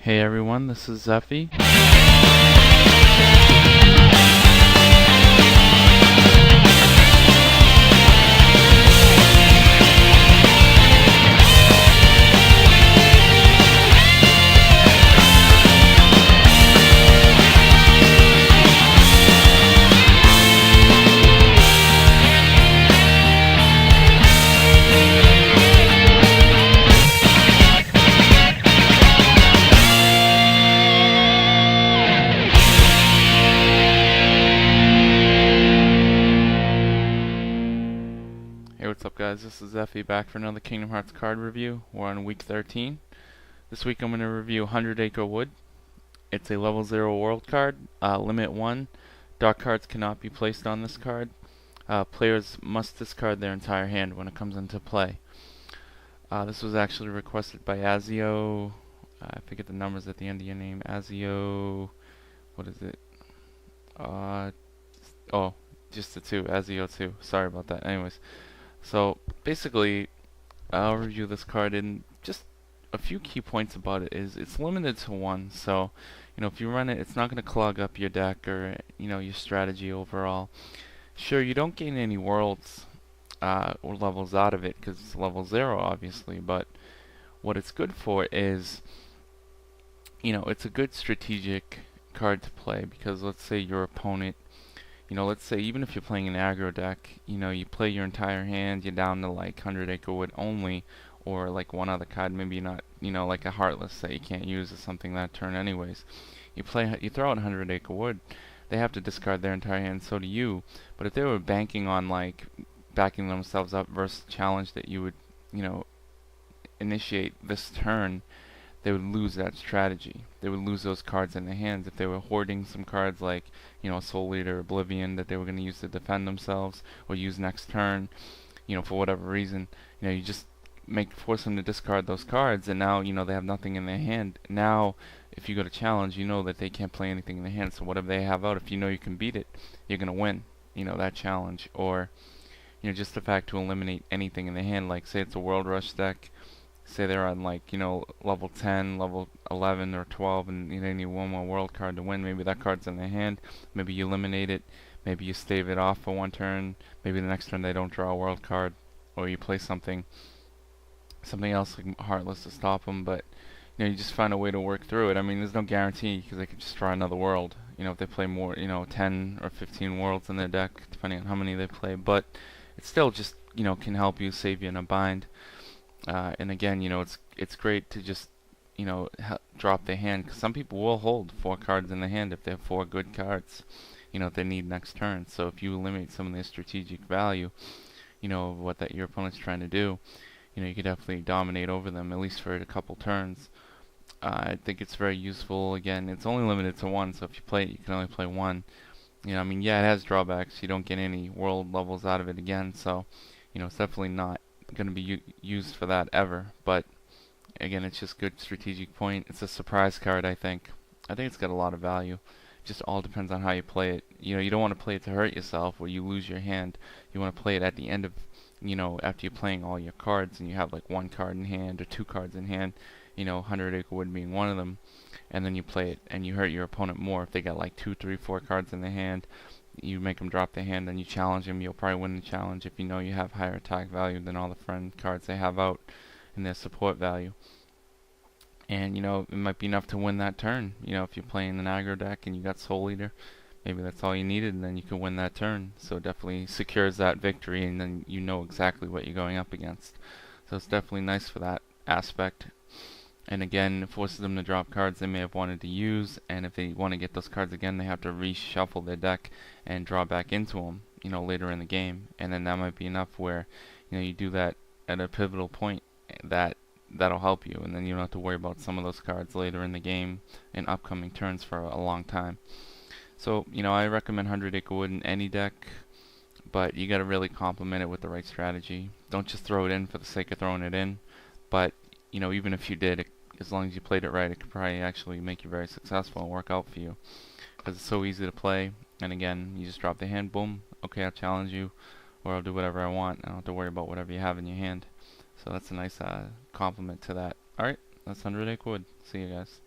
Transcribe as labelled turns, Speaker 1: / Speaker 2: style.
Speaker 1: Hey everyone, this is Zeffy. Hey, what's up guys? This is Zeffy back for another Kingdom Hearts card review. We're on week 13. This week I'm going to review 100 Acre Wood. It's a level 0 world card, limit 1. Dark cards cannot be placed on this card. Players must discard their entire hand when it comes into play. This was actually requested by Azio. I forget the numbers at the end of your name. Azio, what is it? Oh, just the 2, Azio 2. Sorry about that. Anyways. So basically, I'll review this card, and just a few key points about it is it's limited to 1. So, if you run it, it's not going to clog up your deck or your strategy overall. Sure, you don't gain any worlds or levels out of it because it's level 0, obviously. But what it's good for is, it's a good strategic card to play because let's say your opponent. Let's say even if you're playing an aggro deck, you play your entire hand, you're down to like 100 Acre Wood only, or like one other card, maybe not, like a Heartless that you can't use or something that turn anyways. You throw out 100 Acre Wood, they have to discard their entire hand, so do you. But if they were banking on like backing themselves up versus challenge that you would, initiate this turn, they would lose that strategy. They would lose those cards in their hands. If they were hoarding some cards like, Soul Eater, Oblivion, that they were going to use to defend themselves or use next turn, for whatever reason, you just force them to discard those cards, and now, they have nothing in their hand. Now, if you go to challenge, you know that they can't play anything in their hand, so whatever they have out, if you know you can beat it, you're going to win, that challenge. Or, just the fact to eliminate anything in their hand, like say it's a World Rush deck, say they're on like, level 10, level 11 or 12 and they need one more world card to win. Maybe that card's in their hand. Maybe you eliminate it. Maybe you stave it off for one turn. Maybe the next turn they don't draw a world card, or you play something else like Heartless to stop them. But you just find a way to work through it. I mean, there's no guarantee because they could just draw another world. If they play more, 10 or 15 worlds in their deck, depending on how many they play. But it still just can help you, save you in a bind. And again, it's great to just drop their hand, because some people will hold 4 cards in the hand if they have 4 good cards, if they need next turn. So if you eliminate some of their strategic value, of what that your opponent's trying to do, you could definitely dominate over them, at least for a couple turns. I think it's very useful. Again, it's only limited to 1, so if you play it, you can only play 1. I mean, yeah, it has drawbacks. You don't get any world levels out of it again, so it's definitely not going to be used for that ever. But again, it's just good strategic point. It's a surprise card. I think it's got a lot of value. Just all depends on how you play it. You don't want to play it to hurt yourself where you lose your hand. You want to play it at the end of, after you're playing all your cards and you have like 1 card in hand or 2 cards in hand, 100 Acre Wood being one of them, and then you play it and you hurt your opponent more if they got like 2, 3, 4 cards in their hand. You make them drop their hand, then you challenge them. You'll probably win the challenge if you have higher attack value than all the friend cards they have out in their support value. And it might be enough to win that turn. If you're playing an aggro deck and you got Soul Eater, maybe that's all you needed, and then you can win that turn. So it definitely secures that victory, and then you know exactly what you're going up against. So it's definitely nice for that aspect. And again, it forces them to drop cards they may have wanted to use, and if they want to get those cards again, they have to reshuffle their deck and draw back into them, later in the game. And then that might be enough where, you do that at a pivotal point that'll help you, and then you don't have to worry about some of those cards later in the game and upcoming turns for a long time. So, I recommend 100 Acre Wood in any deck, but you got to really complement it with the right strategy. Don't just throw it in for the sake of throwing it in, but even if you did, as long as you played it right, it could probably actually make you very successful and work out for you. Because it's so easy to play, and again, you just drop the hand, boom, okay, I'll challenge you, or I'll do whatever I want. I don't have to worry about whatever you have in your hand. So that's a nice compliment to that. Alright, that's 100 Acre Wood. See you guys.